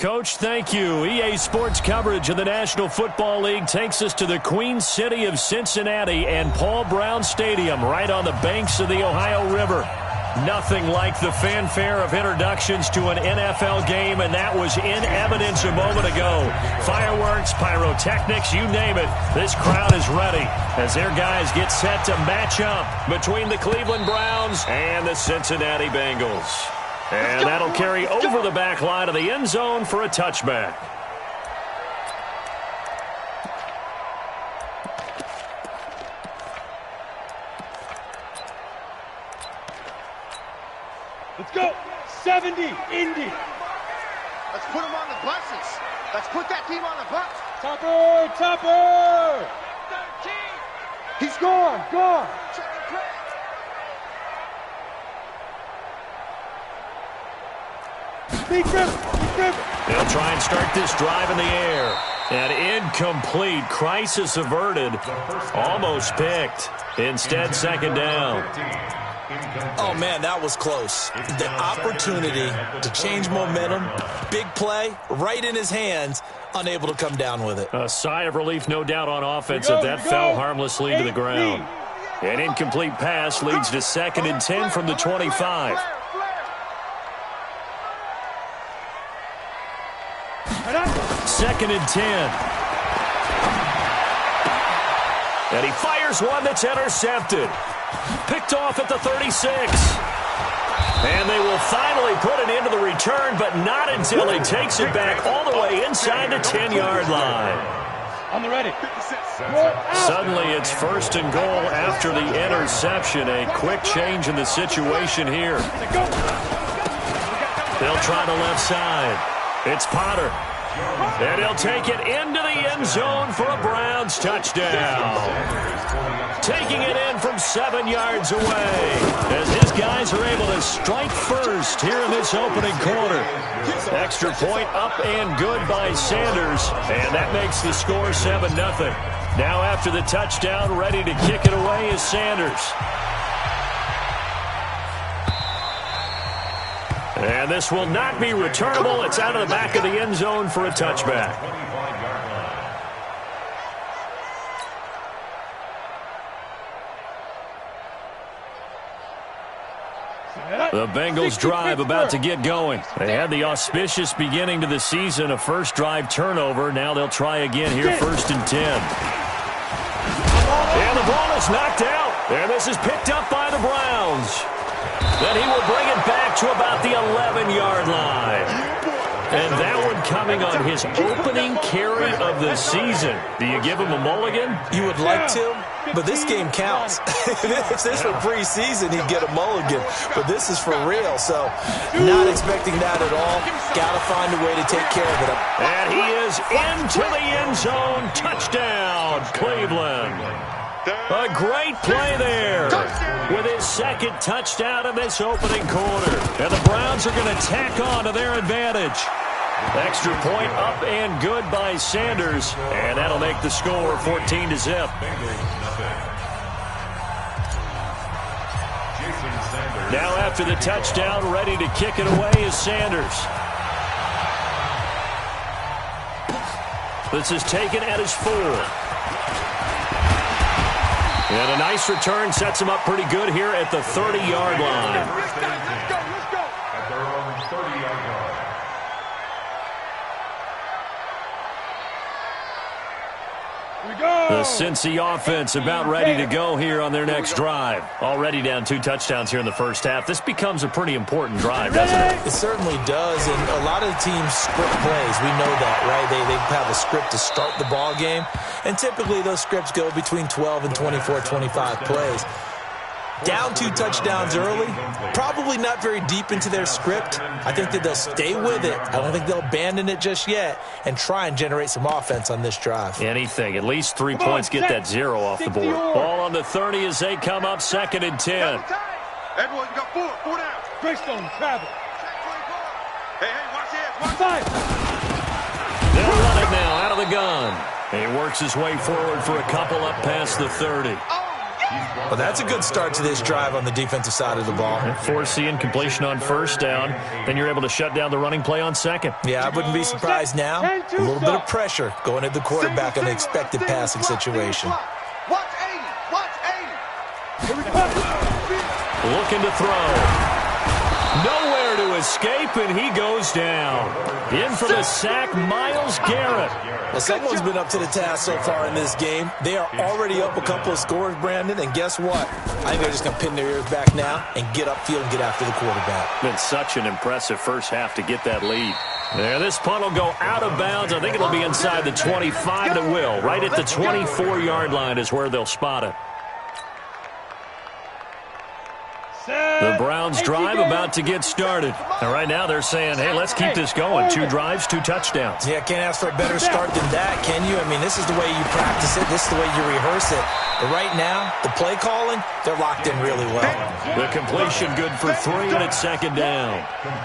Coach, thank you. EA Sports coverage of the National Football League takes us to the Queen City of Cincinnati and Paul Brown Stadium right on the banks of the Ohio River. Nothing like the fanfare of introductions to an NFL game, and that was in evidence a moment ago. Fireworks, pyrotechnics, you name it. This crowd is ready as their guys get set to match up between the Cleveland Browns and the Cincinnati Bengals. And that'll carry over the back line of the end zone for a touchback. Let's go. 70, Indy. Let's put them on the buses. Let's put that team on the bus. Topper, Topper. 13. He's gone, gone. Big rip. They'll try and start this drive in the air. And incomplete. Crisis averted. Almost picked. Instead, second down. Oh, man, that was close. The opportunity to change momentum, big play, right in his hands, unable to come down with it. A sigh of relief, no doubt, on offense if that fell harmlessly to the ground. An incomplete pass leads to 2nd and 10 from the 25. Second and 10. And he fires one that's intercepted. Picked off at the 36. And they will finally put it into the return, but not until he takes it back all the way inside the 10-yard line. On the ready. Suddenly it's 1st and goal after the interception. A quick change in the situation here. They'll try the left side. It's Potter. And he'll take it into the end zone for a Browns touchdown. Taking it in from 7 yards away as his guys are able to strike first here in this opening quarter. Extra point up and good by Sanders, and that makes the score 7-0. Now after the touchdown, ready to kick it away is Sanders. And this will not be returnable. It's out of the back of the end zone for a touchback. The Bengals drive about to get going. They had the auspicious beginning to the season, a first drive turnover. Now they'll try again here, 1st and 10. And the ball is knocked out. And this is picked up by the Browns. Then he will bring it back to about the 11-yard line. And that one coming on his opening carry of the season. Do you give him a mulligan? You would like to, but this game counts. If this were preseason, he'd get a mulligan. But this is for real, so not expecting that at all. Got to find a way to take care of it. And he is into the end zone. Touchdown, Cleveland. A great play there with his 2nd touchdown in this opening quarter. And the Browns are going to tack on to their advantage. Extra point up and good by Sanders. And that'll make the score 14-0. Now after the touchdown, ready to kick it away is Sanders. This is taken at his 4. And a nice return sets him up pretty good here at the 30-yard line. Let's go. At their own 30-yard line. The Cincy offense about ready to go here on their next drive. Already down 2 touchdowns here in the first half. This becomes a pretty important drive, doesn't it? It certainly does, and a lot of the teams script plays. We know that, right? They have a script to start the ball game, and typically those scripts go between 12 and 24, 25 plays. Down 2 touchdowns early, probably not very deep into their script. I think that they'll stay with it. I don't think they'll abandon it just yet and try and generate some offense on this drive. Anything. At least 3 points get that 0 off the board. Ball on the 30 as they come up 2nd and 10. Everyone, you got 4 down. Greystone, travel. Hey, watch this. Watch They'll run it now out of the gun. He works his way forward for a couple up past the 30. Oh, yeah! Well, that's a good start to this drive on the defensive side of the ball. Forcing completion on first down. Then you're able to shut down the running play on second. Yeah, I wouldn't be surprised now. A little bit of pressure going at the quarterback in the expected passing situation. Watch 80. Watch 80. Looking to throw. Nowhere to escape, and he goes down. In for the sack, Myles Garrett. Well, someone's been up to the task so far in this game. They are already up a couple of scores, Brandon, and guess what? I think they're just going to pin their ears back now and get upfield and get after the quarterback. Been such an impressive first half to get that lead. There, this punt will go out of bounds. I think it'll be inside the 25, and it will. Right at the 24-yard line is where they'll spot it. The Browns drive about to get started. And right now they're saying, hey, let's keep this going. 2 drives, 2 touchdowns. Yeah, can't ask for a better start than that, can you? I mean, this is the way you practice it. This is the way you rehearse it. But right now, the play calling, they're locked in really well. The completion good for 3, and it's second down.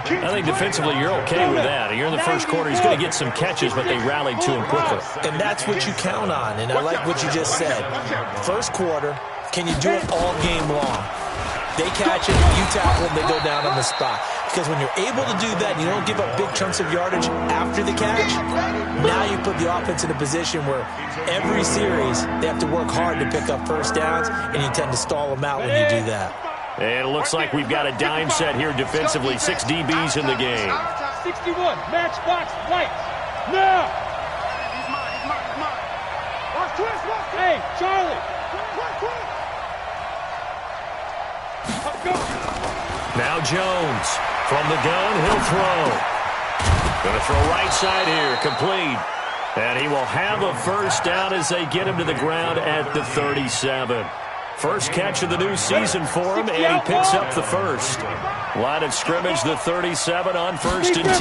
I think defensively you're okay with that. You're in the first quarter. He's going to get some catches, but they rallied to him quickly. And that's what you count on. And I like what you just said. First quarter, can you do it all game long? They catch it, you tackle them, they go down on the spot. Because when you're able to do that, and you don't give up big chunks of yardage after the catch, now you put the offense in a position where every series they have to work hard to pick up first downs, and you tend to stall them out when you do that. And it looks like we've got a dime set here defensively. 6 DBs in the game. 61, matchbox lights. Now! Hey, Charlie! Now Jones from the gun, he'll throw. Going to throw right side here, complete. And he will have a first down as they get him to the ground at the 37. First catch of the new season for him, and he picks up the first. Line of scrimmage, the 37 on 1st and 10.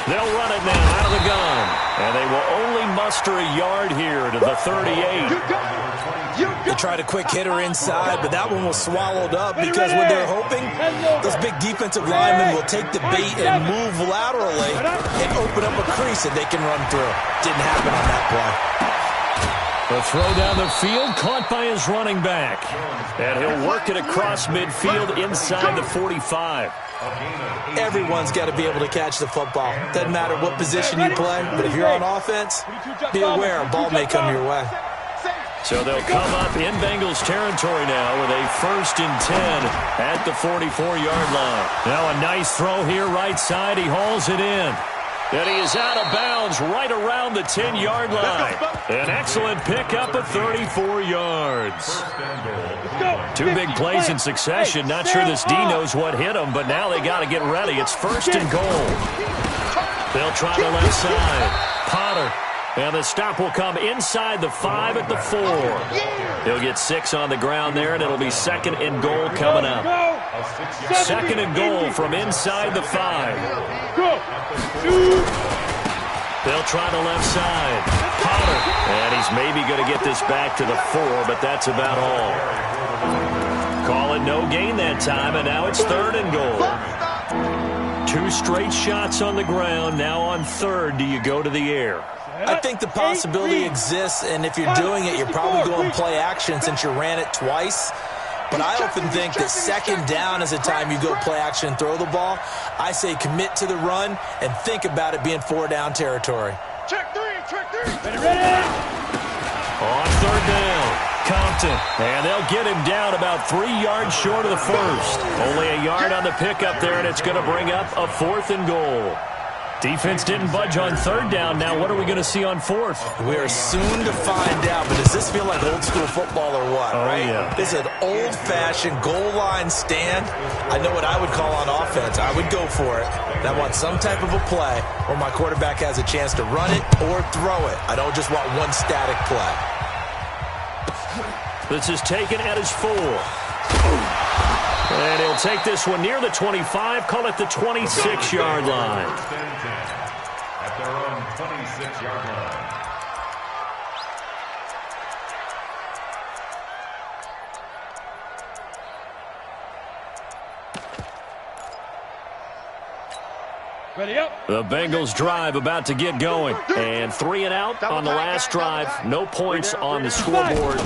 They'll run it now out of the gun. And they will only muster a yard here to the 38. They tried a quick hitter inside, but that one was swallowed up because what they're hoping, those big defensive linemen will take the bait and move laterally and open up a crease that they can run through. Didn't happen on that play. The throw down the field, caught by his running back. And he'll work it across midfield inside the 45. Everyone's got to be able to catch the football. Doesn't matter what position you play, but if you're on offense, be aware a ball may come your way. So they'll come up in Bengals territory now with a 1st and 10 at the 44-yard line. Now a nice throw here right side. He hauls it in. And he is out of bounds right around the 10-yard line. An excellent pickup of 34 yards. 2 big plays in succession. Not sure this D knows what hit him, but now they got to get ready. It's 1st and goal. They'll try the left side. Potter. And the stop will come inside the 5 at the 4. He'll get 6 on the ground there, and it'll be 2nd and goal coming up. 2nd and goal from inside the 5. They'll try the left side. Potter. And he's maybe going to get this back to the 4, but that's about all. Call it no gain that time, and now it's 3rd and goal. 2 straight shots on the ground. Now on 3rd, do you go to the air? I think the possibility exists, and if you're doing it, you're probably going play action since you ran it twice. But I often think that 2nd down is the time you go play action and throw the ball. I say commit to the run and think about it being 4-down territory. Check 3, check 3. Ready. On 3rd down, Compton. And they'll get him down about 3 yards short of the 1st. Only a yard on the pickup there, and it's going to bring up a 4th and goal. Defense didn't budge on 3rd down. Now what are we going to see on 4th? We are soon to find out, but does this feel like old school football or what, right? Yeah. This is an old-fashioned goal line stand. I know what I would call on offense. I would go for it. And I want some type of a play where my quarterback has a chance to run it or throw it. I don't just want one static play. This is taken at his 4. And he'll take this one near the 25, call it the 26-yard line. At their own 26-yard line. Ready up. The Bengals drive about to get going. And 3 and out on the last drive. No points on the scoreboard.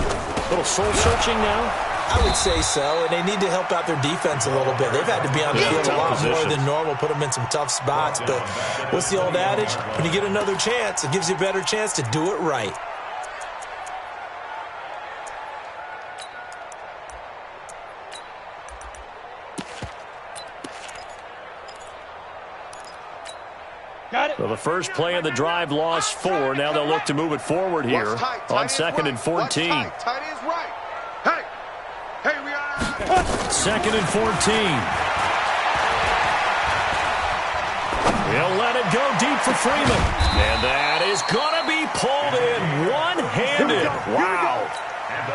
A little soul-searching now? I would say so, and they need to help out their defense a little bit. They've had to be on the field a lot more than normal, put them in some tough spots. But what's the old adage? When you get another chance, it gives you a better chance to do it right. Got it. So the first play of the drive lost 4. Now they'll look to move it forward here on 2nd and 14. Tight is right. Hey, we are. 2nd and 14. He'll let it go deep for Freeman. And that is going to be pulled in one-handed. Wow.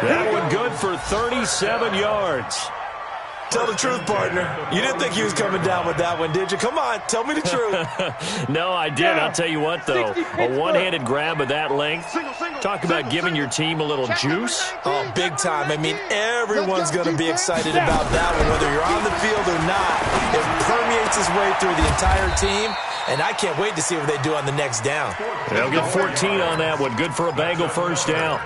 That one good for 37 yards. Tell the truth, partner. You didn't think he was coming down with that one, did you? Come on, tell me the truth. No, I did. I'll tell you what, though. A one-handed grab of that length. Talk about giving your team a little juice. Oh, big time. I mean, everyone's going to be excited about that one, whether you're on the field or not. It permeates its way through the entire team, and I can't wait to see what they do on the next down. They'll get 14 on that one. Good for a Bengal first down.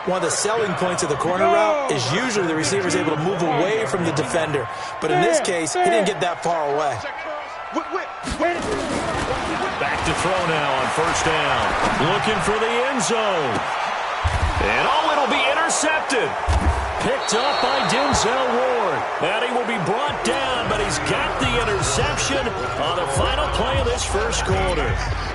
One of the selling points of the corner route is usually the receiver is able to move away from the defender. But in this case, he didn't get that far away. Back to throw now on first down. Looking for the end zone. And it'll be intercepted. Picked up by Denzel Ward. And he will be brought down, but he's got the interception on the final play of this first quarter.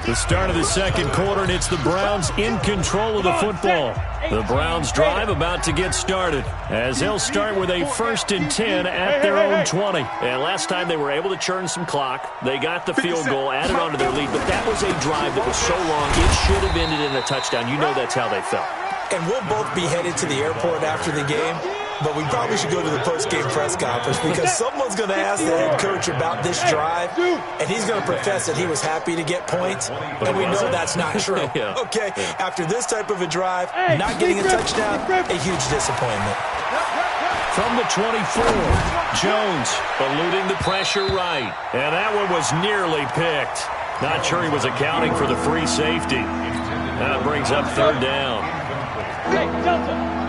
The start of the second quarter, and it's the Browns in control of the football. The Browns drive about to get started as they'll start with a 1st and 10 at their own 20. And last time they were able to churn some clock. They got the field goal, added on to their lead, but that was a drive that was so long it should have ended in a touchdown. You know that's how they felt. And we'll both be headed to the airport after the game, but we probably should go to the post-game press conference because someone's going to ask the head coach about this drive, and he's going to profess that he was happy to get points, and we know that's not true. Okay, after this type of a drive, not getting a touchdown, a huge disappointment. From the 24, Jones eluding the pressure right, and that one was nearly picked. Not sure he was accounting for the free safety. That brings up 3rd down.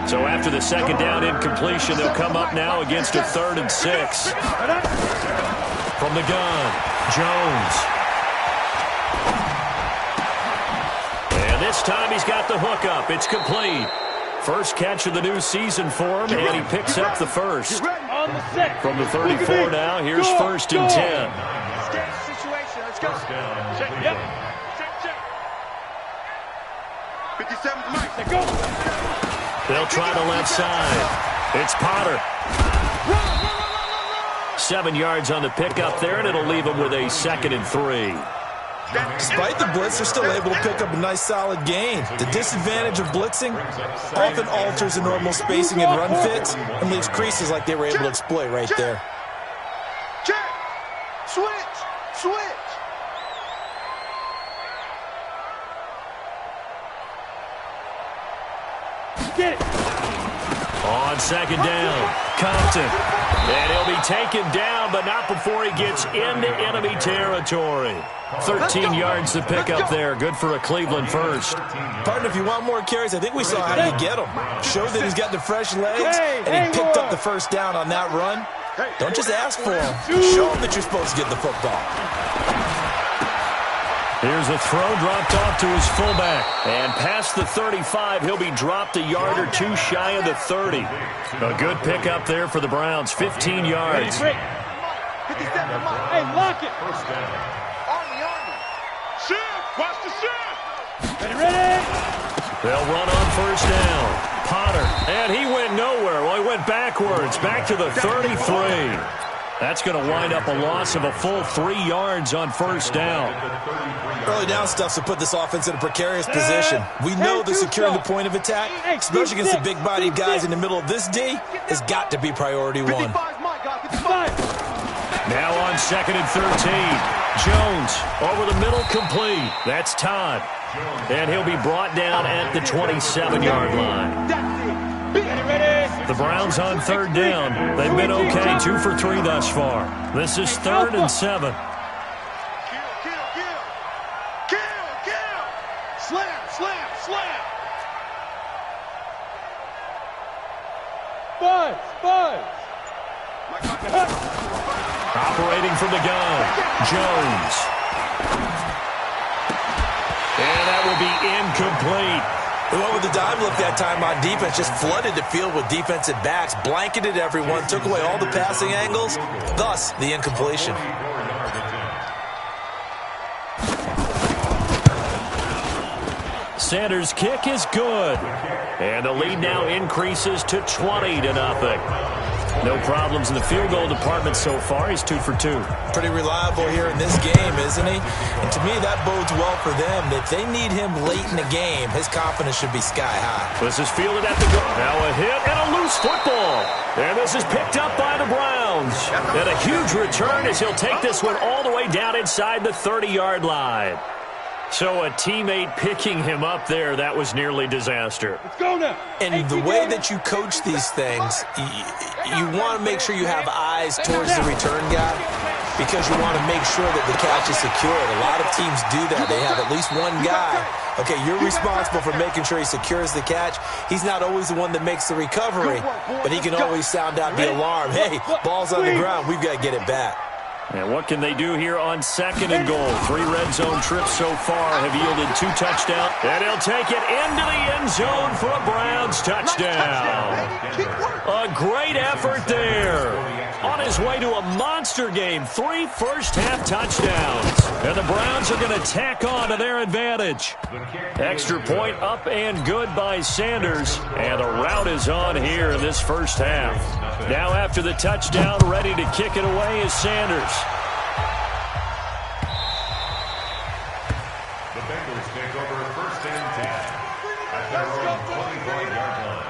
So after the second down incompletion, they'll come up now against a 3rd and 6. From the gun, Jones. And this time he's got the hook up. It's complete. First catch of the new season for him, and he picks up the first. From the 34 now, here's 1st and 10. Situation. Let's go. Check. 57 to Mike. Go. They'll try the left side. It's Potter. 7 yards on the pickup there, and it'll leave them with a 2nd and 3. Despite the blitz, they're still able to pick up a nice solid gain. The disadvantage of blitzing often alters the normal spacing and run fits and leaves creases like they were able to exploit right there. Check. Switch. Get it. On 2nd down, Compton. And he'll be taken down, but not before he gets into enemy territory. 13 yards to pick up there. Good for a Cleveland first. Partner, if you want more carries, I think we saw how you get them. Showed that he's got the fresh legs, and he picked up the first down on that run. Don't just ask for him. Show him that you're supposed to get the football. Here's a throw dropped off to his fullback. And past the 35, he'll be dropped a yard or two shy of the 30. A good pickup there for the Browns, 15 yards. Hey, lock it. Army. Shift. Watch the shift. Ready. They'll run on first down. Potter, and he went nowhere. Well, he went backwards, back to the 33. That's going to wind up a loss of a full 3 yards on first down. Early down stuff to put this offense in a precarious position. We know that securing the point of attack, especially against the big-bodied guys in the middle of this D, has got to be priority one. Now on 2nd and 13. Jones over the middle, complete. That's Todd. And he'll be brought down at the 27-yard line. The Browns on 3rd down. They've been okay, 2 for 3 thus far. This is 3rd and 7. Kill. Slam. Operating from the gun, Jones. And that will be incomplete. They went with the dime look that time on defense, just flooded the field with defensive backs, blanketed everyone, took away all the passing angles, thus the incompletion. Sanders' kick is good. And the lead now increases to 20-0. No problems in the field goal department so far. He's 2 for 2. Pretty reliable here in this game, isn't he? And to me, that bodes well for them. If they need him late in the game, his confidence should be sky high. This is fielded at the goal. Now a hit and a loose football. And this is picked up by the Browns. And a huge return as he'll take this one all the way down inside the 30-yard line. So a teammate picking him up there, that was nearly disaster. Let's go now. And the way that you coach these things, you want to make sure you have eyes towards the return guy because you want to make sure that the catch is secured. A lot of teams do that. They have at least one guy. Okay, you're responsible for making sure he secures the catch. He's not always the one that makes the recovery, but he can always sound out the alarm. Hey, ball's on the ground. We've got to get it back. And what can they do here on 2nd and goal? 3 red zone trips so far have yielded 2 touchdowns. And he'll take it into the end zone for a Browns touchdown. A great effort there. On his way to a monster game, 3 first-half touchdowns. And the Browns are going to tack on to their advantage. Extra point up and good by Sanders. And the route is on here in this first half. Now after the touchdown, ready to kick it away is Sanders. The Bengals take over 1st and 10 at their own 25-yard line.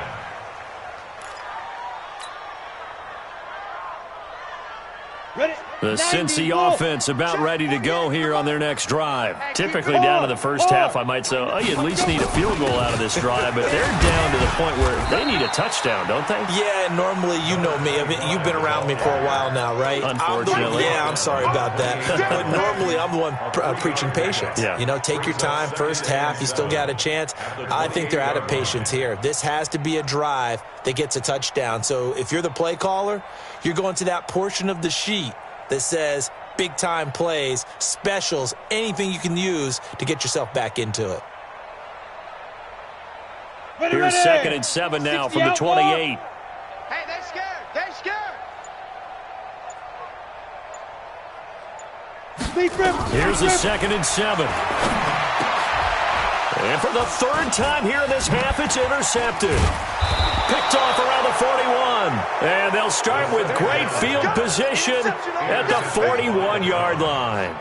The Cincy offense about ready to go here on their next drive. Typically down to the first half, I might say, oh, you at least need a field goal out of this drive, but they're down to the point where they need a touchdown, don't they? Yeah, normally, you know me. I mean, you've been around me for a while now, right? Unfortunately. I'm sorry about that. But normally, I'm the one preaching patience. Yeah. You know, take your time. First half, you still got a chance. I think they're out of patience here. This has to be a drive that gets a touchdown. So if you're the play caller, you're going to that portion of the sheet that says big-time plays, specials, anything you can use to get yourself back into it. Here's 2nd and 7 now from the 28. Hey, they're scared. They're scared. Here's the 2nd and 7. And for the 3rd time here in this half, it's intercepted. Picked off around the 41. And they'll start with great field position at the 41-yard line.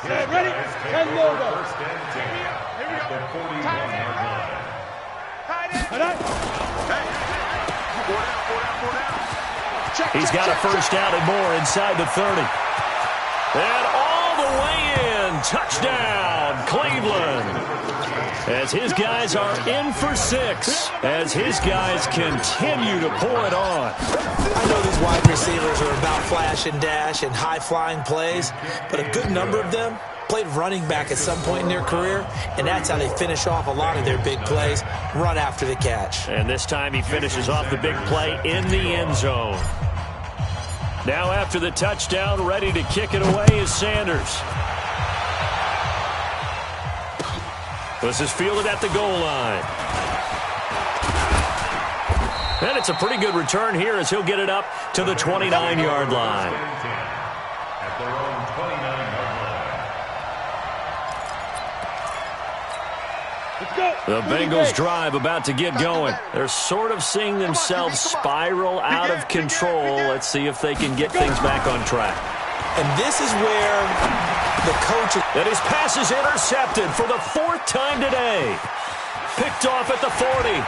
Ready? And logo. 1st and 10 at the 41-yard line. He's got a first down and more inside the 30. And all the way in. Touchdown, Cleveland. As his guys are in for 6. As his guys continue to pour it on. I know these wide receivers are about flash and dash and high-flying plays, but a good number of them played running back at some point in their career, and that's how they finish off a lot of their big plays, run after the catch. And this time he finishes off the big play in the end zone. Now after the touchdown, ready to kick it away is Sanders. This is fielded at the goal line. And it's a pretty good return here as he'll get it up to the 29-yard line. At their own 29-yard line. The Bengals drive about to get going. They're sort of seeing themselves spiral out of control. Let's see if they can get things back on track. And this is where the coach... And his pass is intercepted for the 4th time today. Picked off at the 40.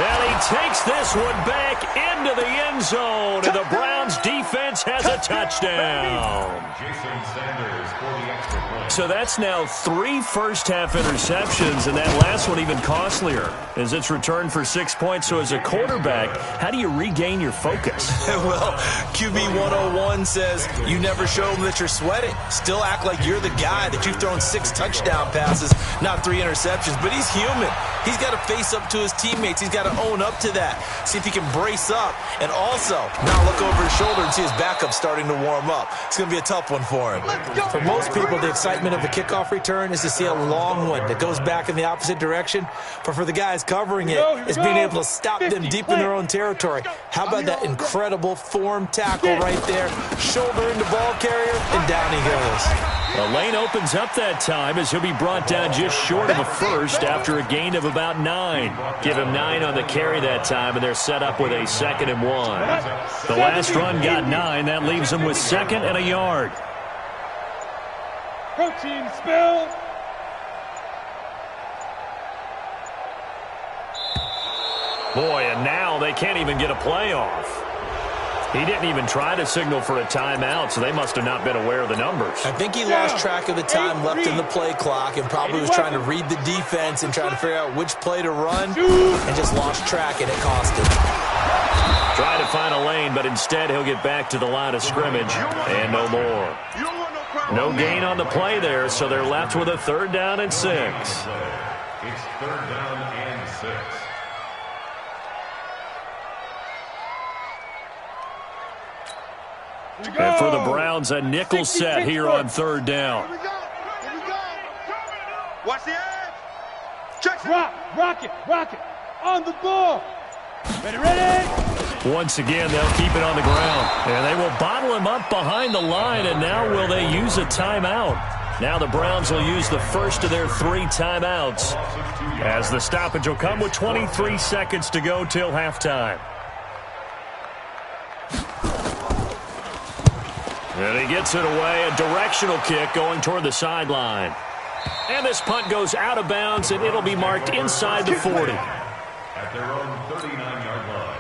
And he takes this one back into the end zone. And the Browns defense has a touchdown. Jason Sanders for the extra point. So that's now 3 first-half interceptions, and that last one even costlier as it's returned for 6 points. So as a quarterback, how do you regain your focus? Well, QB 101 says you never show them that you're sweating. Still act like you're the guy, that you've thrown 6 touchdown passes, not 3 interceptions. But he's human. He's got to face up to his teammates. mistakes. He's got to own up to that. See if he can brace up and also not look over his shoulder and see his backup starting to warm up. It's going to be a tough one for him. For most people, the excitement of a kickoff return is to see a long one that goes back in the opposite direction. But for the guys covering it, it's being able to stop them deep in their own territory. How about that incredible form tackle right there? Shoulder into ball carrier, and down he goes. The lane opens up that time as he'll be brought down just short of a first after a gain of about 9. Give him 9 on the carry that time, and they're set up with a 2nd and 1. The last run got 9. That leaves them with 2nd and a yard. Protein spill. Boy, and now they can't even get a play off. He didn't even try to signal for a timeout, so they must have not been aware of the numbers. I think he lost track of the time left in the play clock and probably was trying to read the defense and trying to figure out which play to run and just lost track, and it cost him. Try to find a lane, but instead he'll get back to the line of scrimmage and no more. No gain on the play there, so they're left with a 3rd down and 6. It's 3rd down and 6. And for the Browns, a nickel set here on 3rd down. Here we go. Here we go. Watch the edge. Check it. Rock it. On the ball. Ready. Once again, they'll keep it on the ground. And they will bottle him up behind the line, and now will they use a timeout? Now the Browns will use the first of their 3 timeouts, as the stoppage will come with 23 seconds to go till halftime. And he gets it away, a directional kick going toward the sideline. And this punt goes out of bounds, and it'll be marked inside the 40. At their own 39-yard line.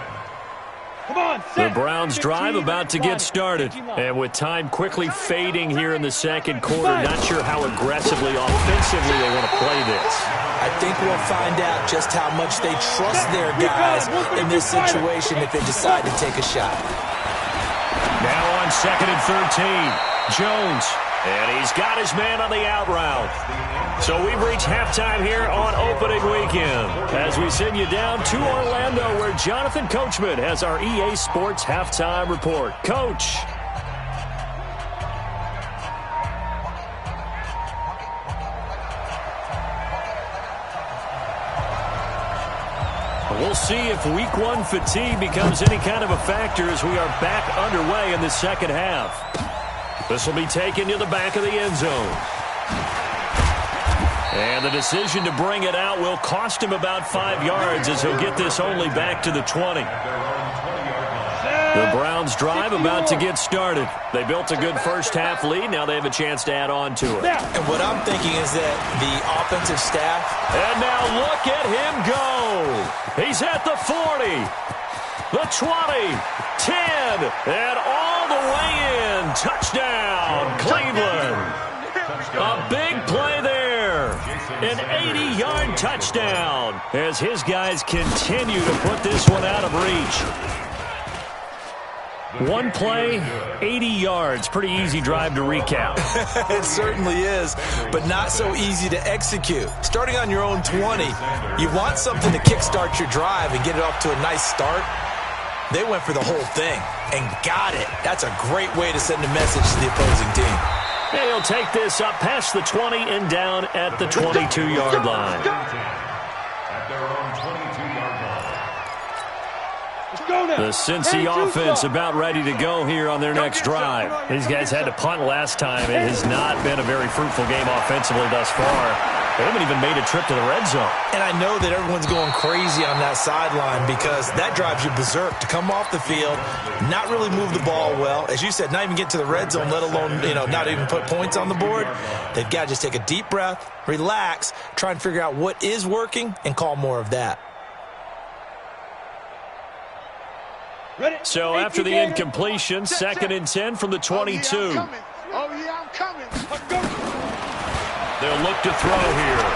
Come on, The Browns drive about to get started. And with time quickly fading here in the 2nd quarter, not sure how aggressively, offensively they want to play this. I think we'll find out just how much they trust their guys in this situation if they decide to take a shot. Now on 2nd and 13, Jones. And he's got his man on the out route. So we've reached halftime here on opening weekend, as we send you down to Orlando, where Jonathan Coachman has our EA Sports halftime report. Coach. We'll see if week 1 fatigue becomes any kind of a factor as we are back underway in the 2nd half. This will be taken to the back of the end zone. And the decision to bring it out will cost him about 5 yards, as he'll get this only back to the 20. The Browns drive about to get started. They built a good first half lead. Now they have a chance to add on to it. And what I'm thinking is that the offensive staff... And now look at him go. He's at the 40, the 20, 10, and all the way in. Touchdown, Cleveland. A big play there. An 80-yard touchdown as his guys continue to put this one out of reach. One play, 80 yards. Pretty easy drive to recap. It certainly is, but not so easy to execute. Starting on your own 20, you want something to kickstart your drive and get it off to a nice start. They went for the whole thing and got it. That's a great way to send a message to the opposing team. And he'll take this up past the 20 and down at the 22-yard line. At their own 22-yard line. The Cincy offense about ready to go here on their next drive. These guys had to punt last time. It has not been a very fruitful game offensively thus far. They haven't even made a trip to the red zone. And I know that everyone's going crazy on that sideline because that drives you berserk to come off the field, not really move the ball well. As you said, not even get to the red zone, let alone, not even put points on the board. They've got to just take a deep breath, relax, try and figure out what is working, and call more of that. So after the incompletion, 2nd and 10 from the 22. Oh, yeah, I'm coming. They'll look to throw here.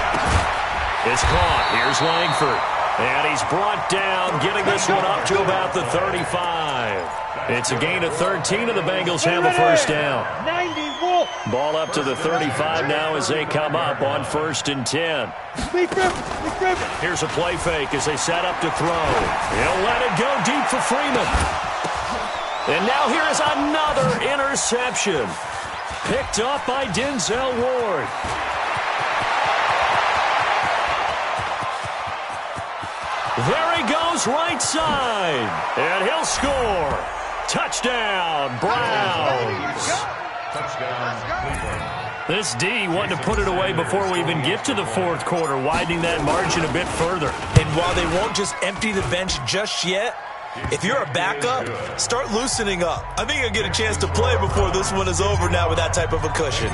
It's caught. Here's Langford. And he's brought down, getting this one up to about the 35. It's a gain of 13, and the Bengals have a first down. 90 Ball up to the 35 now as they come up on 1st and 10. Here's a play fake as they set up to throw. He'll let it go deep for Freeman. And now here is another interception. Picked up by Denzel Ward. There he goes, right side. And he'll score. Touchdown, Browns. This D wanting to put it away before we even get to the 4th quarter, widening that margin a bit further. And while they won't just empty the bench just yet, if you're a backup, start loosening up. I think you'll get a chance to play before this one is over now with that type of a cushion.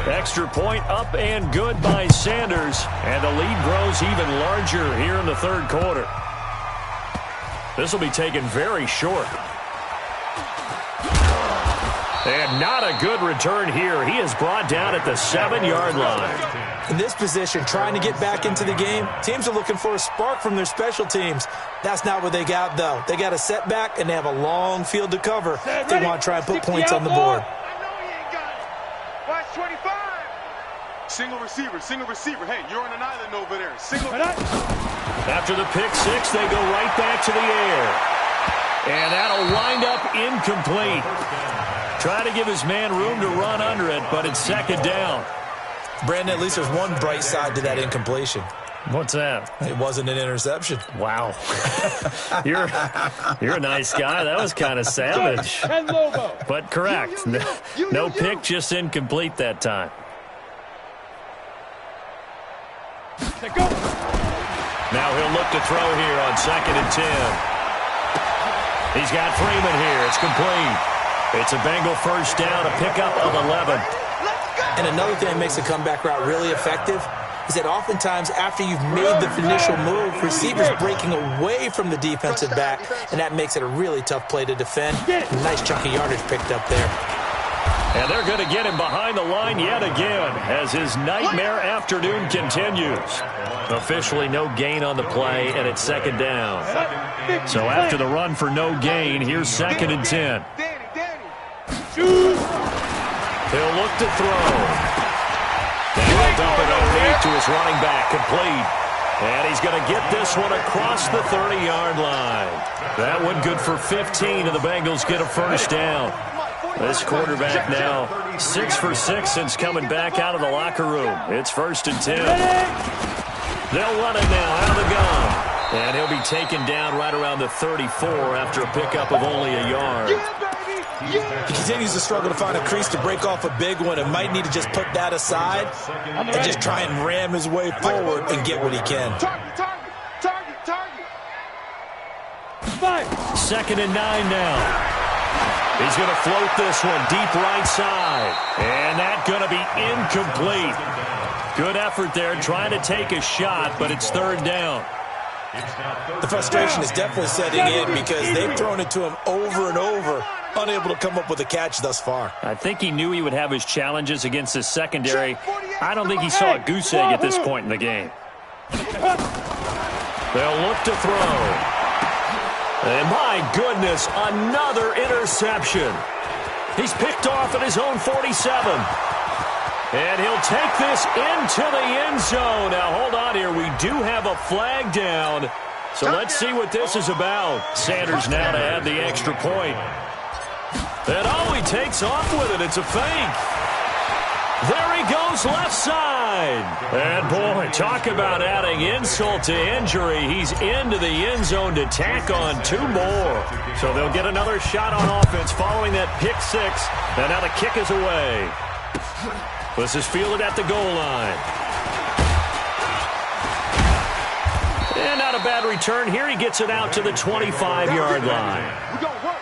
Extra point up and good by Sanders. And the lead grows even larger here in the 3rd quarter. This will be taken very short. And not a good return here. He is brought down at the 7-yard line. In this position, trying to get back into the game, teams are looking for a spark from their special teams. That's not what they got, though. They got a setback, and they have a long field to cover if they want to try and put points on the board. I know he ain't got it. Watch 25. Single receiver. Hey, you're on an island over there. After the pick 6, they go right back to the air. And that'll wind up incomplete. Try to give his man room to run under it, but it's 2nd down. Brandon, at least there's one bright side to that incompletion. What's that? It wasn't an interception. Wow. You're a nice guy. That was kind of savage. But correct. No pick, just incomplete that time. Now he'll look to throw here on 2nd and 10. He's got Freeman here. It's complete. It's a Bengal first down, a pickup of 11. And another thing that makes a comeback route really effective is that oftentimes after you've made the initial move, receivers breaking away from the defensive back, and that makes it a really tough play to defend. Nice chunk of yardage picked up there. And they're going to get him behind the line yet again as his nightmare afternoon continues. Officially no gain on the play, and it's 2nd down. So after the run for no gain, here's 2nd and 10. He'll look to throw. And he'll dump it underneath to his running back, complete. And he's going to get this one across the 30-yard line. That one good for 15, and the Bengals get a first down. This quarterback now 6 for 6 since coming back out of the locker room. It's 1st and 10. They'll run it now out of the gun. And he'll be taken down right around the 34 after a pickup of only a yard. He continues to struggle to find a crease to break off a big one and might need to just put that aside and just try and ram his way forward and get what he can. Target. 2nd and 9 now. He's going to float this one deep right side. And that's going to be incomplete. Good effort there trying to take a shot, but it's 3rd down. The frustration is definitely setting in because they've thrown it to him over and over, unable to come up with a catch thus far. I think he knew he would have his challenges against his secondary. I don't think he saw a goose egg at this point in the game. They'll look to throw. And my goodness, another interception. He's picked off at his own 47. And he'll take this into the end zone. Now, hold on here. We do have a flag down. So let's see what this is about. Sanders now to add the extra point. And oh, he takes off with it. It's a fake. There he goes left side. And boy, talk about adding insult to injury. He's into the end zone to tack on 2 more. So they'll get another shot on offense following that pick 6. And now the kick is away. This is fielded at the goal line. And not a bad return here. He gets it out to the 25-yard line. We're going to work.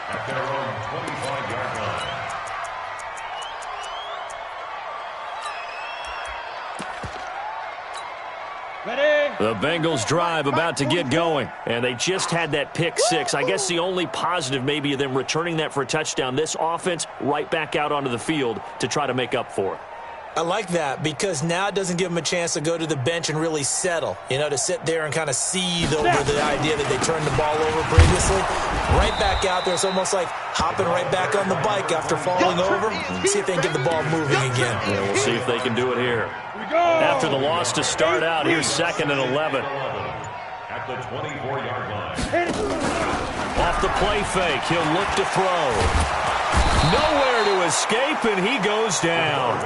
Ready? The Bengals drive about to get going, and they just had that pick 6. I guess the only positive maybe of them returning that for a touchdown. This offense right back out onto the field to try to make up for it. I like that because now it doesn't give them a chance to go to the bench and really settle, to sit there and kind of seethe over the idea that they turned the ball over previously. Right back out there. It's almost like hopping right back on the bike after falling over. See if they can get the ball moving again. Yeah, we'll see if they can do it here. After the loss to start out, here's 2nd and 11. At the 24-yard line. Off the play fake, he'll look to throw. Nowhere to escape, and he goes down.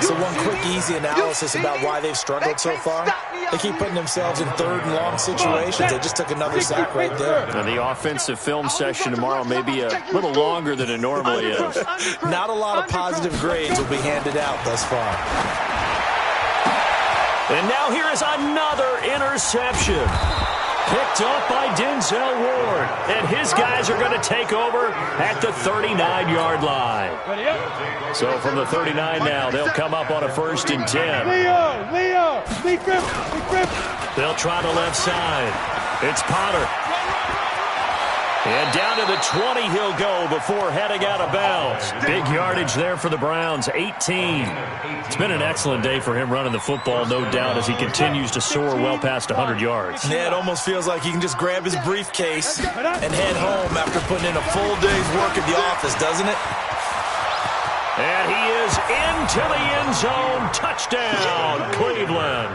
So one quick, easy analysis about why they've struggled so far. They keep putting themselves in 3rd and long situations. They just took another sack right there. And the offensive film session tomorrow may be a little longer than it normally is. Not a lot of positive grades will be handed out thus far. And now here is another interception. Picked up by Denzel Ward. And his guys are going to take over at the 39-yard line. So from the 39 now, they'll come up on a 1st and 10. Leo, Lee Grip. They'll try the left side. It's Potter. And down to the 20 he'll go before heading out of bounds. Big yardage there for the Browns, 18. It's been an excellent day for him running the football, no doubt, as he continues to soar well past 100 yards. Yeah, it almost feels like he can just grab his briefcase and head home after putting in a full day's work at the office, doesn't it? And he is into the end zone. Touchdown, Cleveland.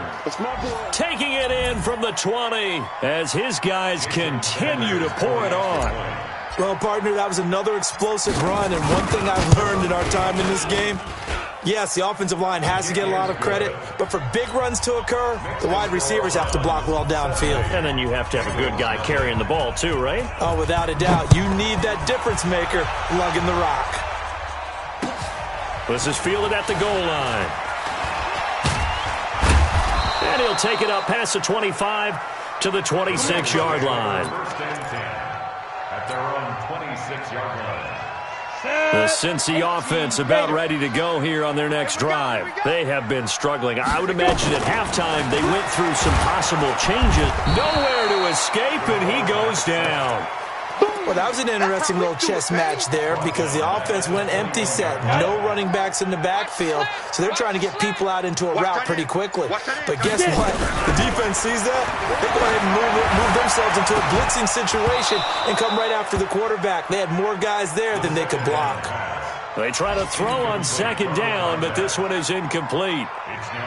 Taking it in from the 20 as his guys continue to pour it on. Well, partner, that was another explosive run, and one thing I've learned in our time in this game, yes, the offensive line has to get a lot of credit, but for big runs to occur, the wide receivers have to block well downfield. And then you have to have a good guy carrying the ball too, right? Oh, without a doubt. You need that difference maker lugging the rock. This is fielded at the goal line. And he'll take it up past the 25 to the 26-yard line. First and 10 at their own 26-yard line. The Cincy offense about ready to go here on their next drive. They have been struggling. I would imagine at halftime they went through some possible changes. Nowhere to escape, and he goes down. Well, that was an interesting little chess match there because the offense went empty set. No running backs in the backfield, so they're trying to get people out into a route pretty quickly. But guess what? The defense sees that. They go ahead and move themselves into a blitzing situation and come right after the quarterback. They had more guys there than they could block. They try to throw on 2nd down, but this one is incomplete.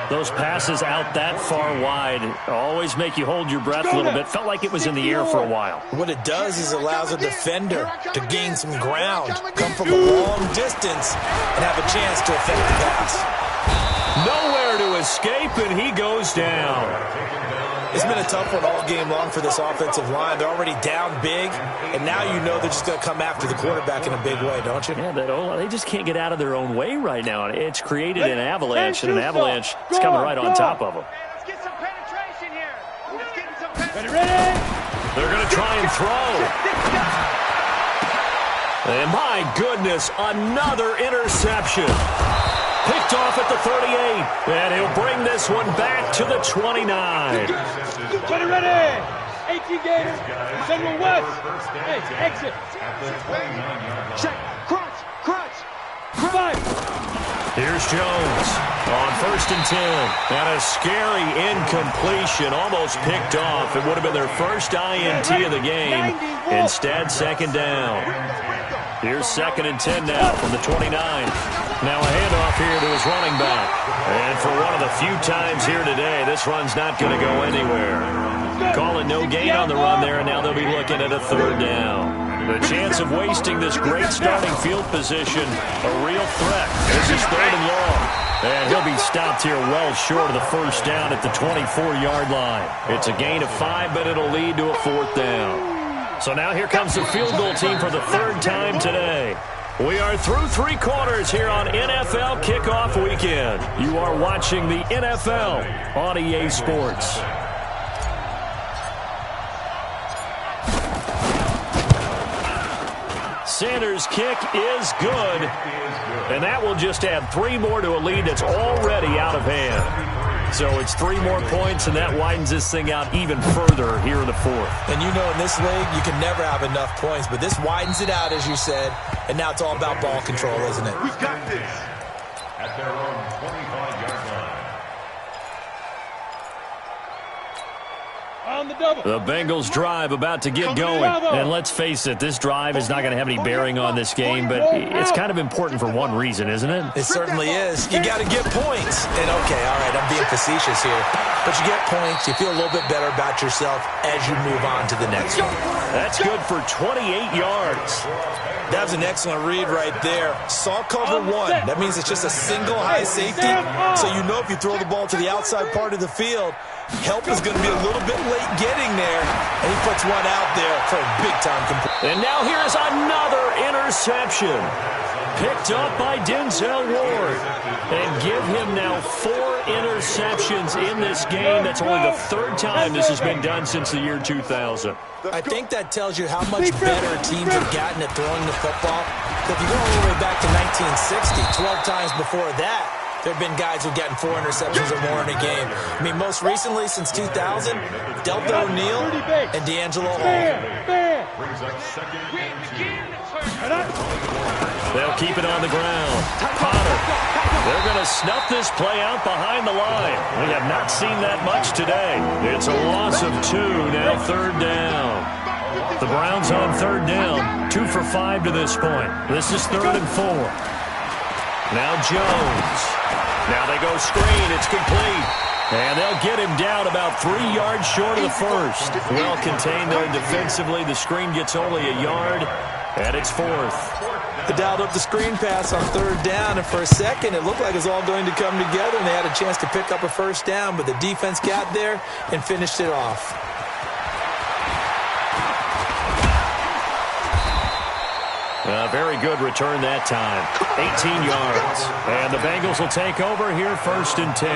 Those passes out that far wide always make you hold your breath a little bit. Felt like it was in the air for a while. What it does is allows a defender to gain some ground, come from a long distance, and have a chance to affect the pass. Nowhere to escape, and he goes down. It's been a tough one all game long for this offensive line. They're already down big, and now you know they're just going to come after the quarterback in a big way, don't you? Yeah, they just can't get out of their own way right now. It's created an avalanche, and an avalanche is coming right on top of them. Let's get some penetration here. Let's get some penetration. Ready? They're going to try and throw. And my goodness, another interception. Picked off at the 38, and he'll bring this one back to the 29. Ready? 18 Gators. Central West. Hey, exit. Check. Crunch. 5. Here's Jones on 1st and 10. And a scary incompletion, almost picked off. It would have been their first INT of the game. Instead, 2nd down. Here's 2nd and 10 now from the 29. Now a handoff here to his running back. And for one of the few times here today, this run's not going to go anywhere. Calling no gain on the run there, and now they'll be looking at a 3rd down. The chance of wasting this great starting field position, a real threat. This is 3rd and long. And he'll be stopped here well short of the 1st down at the 24-yard line. It's a gain of 5, but it'll lead to a 4th down. So now here comes the field goal team for the 3rd time today. We are through 3 quarters here on NFL Kickoff Weekend. You are watching the NFL on EA Sports. Sanders' kick is good, and that will just add 3 more to a lead that's already out of hand. So it's 3 more points, and that widens this thing out even further here in the 4th. And you know in this league, you can never have enough points, but this widens it out, as you said, and now it's all about ball control, isn't it? We got this. at their own 25-yard line. On the double. The Bengals drive about to get going. And let's face it, this drive is not going to have any bearing on this game, but it's kind of important for one reason, isn't it? It certainly is. You got to get points. And, okay, all right, I'm being facetious here. But you get points, you feel a little bit better about yourself as you move on to the next one. That's good for 28 yards. That was an excellent read right there. Saw cover one. That means it's just a single high safety. So you know if you throw the ball to the outside part of the field, help is going to be a little bit late getting there. And he puts one out there for a big-time completion. And now here's another interception. Picked up by Denzel Ward. And give him now 4 interceptions in this game. That's only the 3rd time this has been done since the year 2000. I think that tells you how much better teams have gotten at throwing the football. If you go all the way back to 1960, 12 times before that, there have been guys who've gotten 4 interceptions or more in a game. I mean, most recently, since 2000, Delta O'Neal and D'Angelo Hall. They'll keep it on the ground. Potter. They're going to snuff this play out behind the line. We have not seen that much today. It's a loss of 2, now 3rd down. The Browns on 3rd down, 2 for 5 to this point. This is 3rd and 4. Now Jones. Now they go screen. It's complete. And they'll get him down about 3 yards short of the first. Well contained there defensively. The screen gets only a yard, and it's 4th. They dialed up the screen pass on 3rd down, and for a second it looked like it was all going to come together, and they had a chance to pick up a 1st down, but the defense got there and finished it off. Very good return that time. 18 yards. And the Bengals will take over here 1st and 10.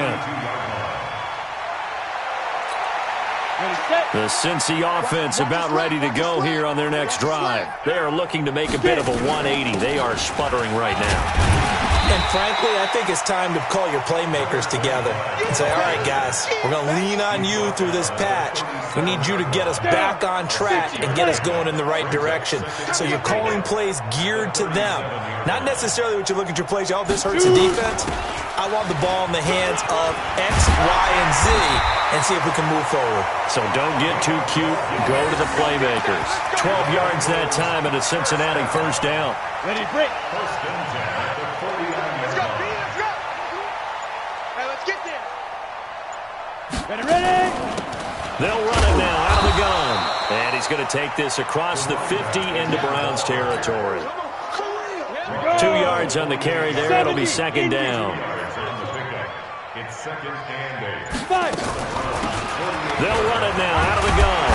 The Cincy offense about ready to go here on their next drive. They are looking to make a bit of a 180. They are sputtering right now. And frankly, I think it's time to call your playmakers together and say, all right, guys, we're going to lean on you through this patch. We need you to get us back on track and get us going in the right direction. So you're calling plays geared to them. Not necessarily what you look at your plays, oh, this hurts the defense. I want the ball in the hands of X, Y, and Z and see if we can move forward. So don't get too cute. Go to the playmakers. 12 yards that time and a Cincinnati 1st down. Ready, break. 1st and 10 at the 49. Let's go, B, let's go. Hey, let's get there. Ready, ready. They'll run it now out of the gun. And he's going to take this across the 50 into Browns territory. 2 yards on the carry there. It'll be 2nd down. It's 2nd and 8. 5. They'll run it now out of the gun.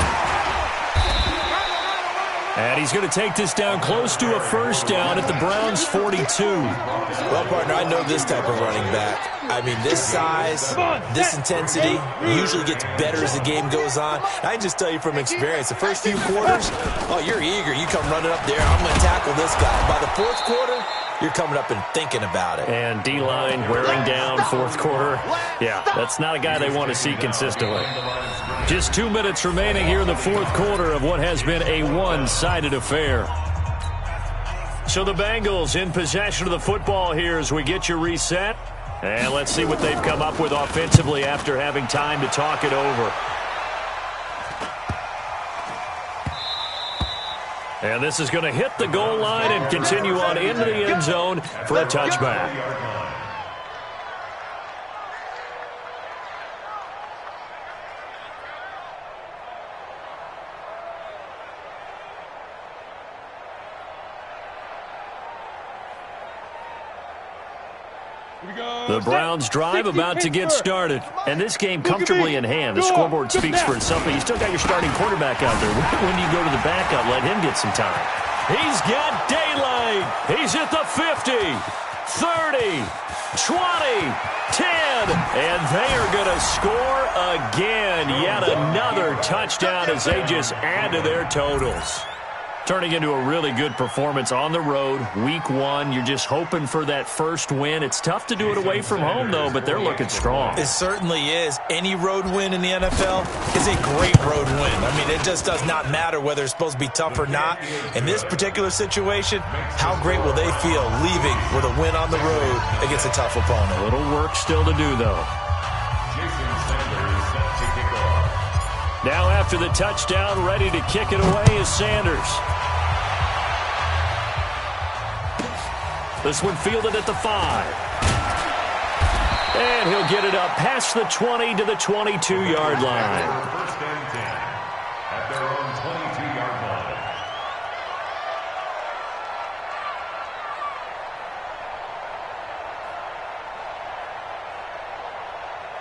And he's going to take this down close to a 1st down at the Browns' 42. Well, partner, I know this type of running back. I mean, this size, this intensity usually gets better as the game goes on. I can just tell you from experience, the first few quarters, oh, you're eager. You come running up there, I'm going to tackle this guy. By the 4th quarter, you're coming up and thinking about it. And D-line wearing down 4th quarter. Yeah, that's not a guy they want to see consistently. Just 2 minutes remaining here in the 4th quarter of what has been a one-sided affair. So the Bengals in possession of the football here as we get you reset. And let's see what they've come up with offensively after having time to talk it over. And this is going to hit the goal line and continue on into the end zone for a touchback. The Browns drive about to get started. And this game comfortably in hand. The scoreboard speaks for itself, but you still got your starting quarterback out there. When do you go to the backup? Let him get some time. He's got daylight. He's at the 50, 30, 20, 10. And they are going to score again. Yet another touchdown as they just add to their totals. Turning into a really good performance on the road, week 1. You're just hoping for that first win. It's tough to do it away from home, though, but they're looking strong. It certainly is. Any road win in the NFL is a great road win. I mean, it just does not matter whether it's supposed to be tough or not. In this particular situation, how great will they feel leaving with a win on the road against a tough opponent? A little work still to do, though. Now after the touchdown, ready to kick it away is Sanders. This one fielded at the 5. And he'll get it up past the 20 to the 22-yard line. First and 10 at their own 22-yard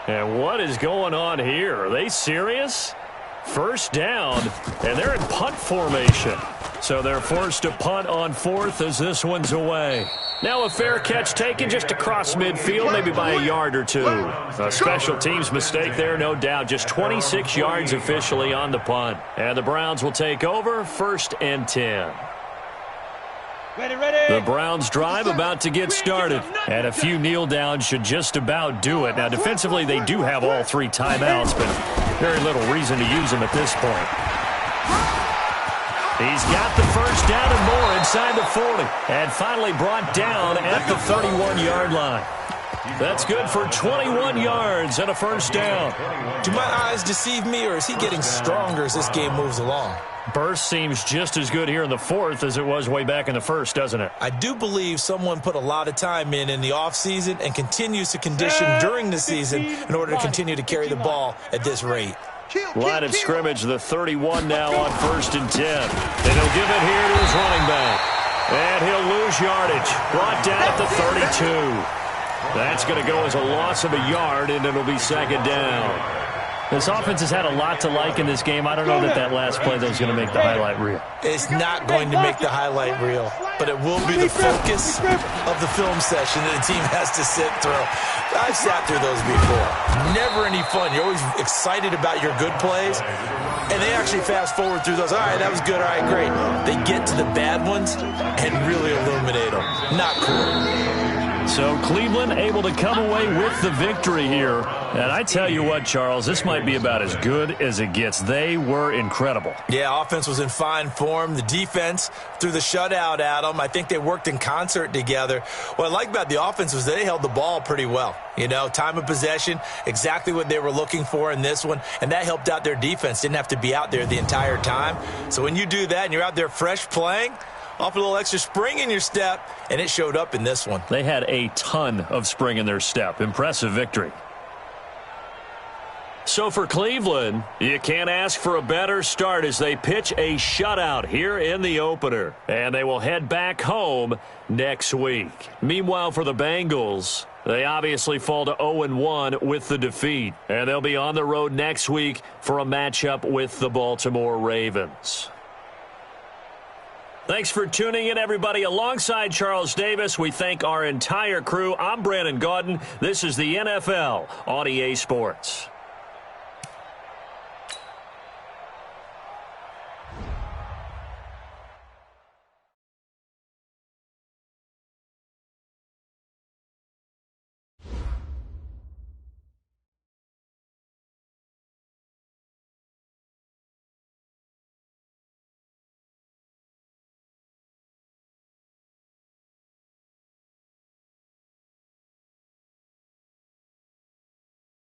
line. And what is going on here? Are they serious? First down, and they're in punt formation. So they're forced to punt on 4th as this one's away. Now a fair catch taken just across midfield, maybe by a yard or 2. A special teams mistake there, no doubt. Just 26 yards officially on the punt. And the Browns will take over, 1st and 10. Ready. The Browns drive about to get started. And a few kneel downs should just about do it. Now defensively they do have all 3 timeouts, but very little reason to use them at this point. He's got the first down and more inside the 40. And finally brought down at the 31-yard line. That's good for 21 yards and a first down. Do my eyes deceive me, or is he getting stronger as this game moves along? Burst seems just as good here in the 4th as it was way back in the 1st, doesn't it? I do believe someone put a lot of time in the offseason and continues to condition during the season in order to continue to carry the ball at this rate. Line of scrimmage, the 31 now on 1st and 10. And he'll give it here to his running back. And he'll lose yardage. Brought down at the 32. That's going to go as a loss of a yard, and it'll be 2nd down. This offense has had a lot to like in this game. I don't know that last play that was going to make the highlight reel. It's not going to make the highlight reel, but it will be the focus of the film session that the team has to sit through. I've sat through those before. Never any fun. You're always excited about your good plays, and they actually fast forward through those. All right, that was good. All right, great. They get to the bad ones and really illuminate them. Not cool. So Cleveland able to come away with the victory here. And I tell you what, Charles, this might be about as good as it gets. They were incredible. Yeah, offense was in fine form. The defense threw the shutout at them. I think they worked in concert together. What I like about the offense was they held the ball pretty well. You know, time of possession, exactly what they were looking for in this one. And that helped out their defense. Didn't have to be out there the entire time. So when you do that and you're out there fresh playing, off a little extra spring in your step, and it showed up in this one. They had a ton of spring in their step. Impressive victory. So for Cleveland, you can't ask for a better start as they pitch a shutout here in the opener. And they will head back home next week. Meanwhile, for the Bengals, they obviously fall to 0-1 with the defeat. And they'll be on the road next week for a matchup with the Baltimore Ravens. Thanks for tuning in, everybody. Alongside Charles Davis, we thank our entire crew. I'm Brandon Gaudin. This is the NFL on EA Sports.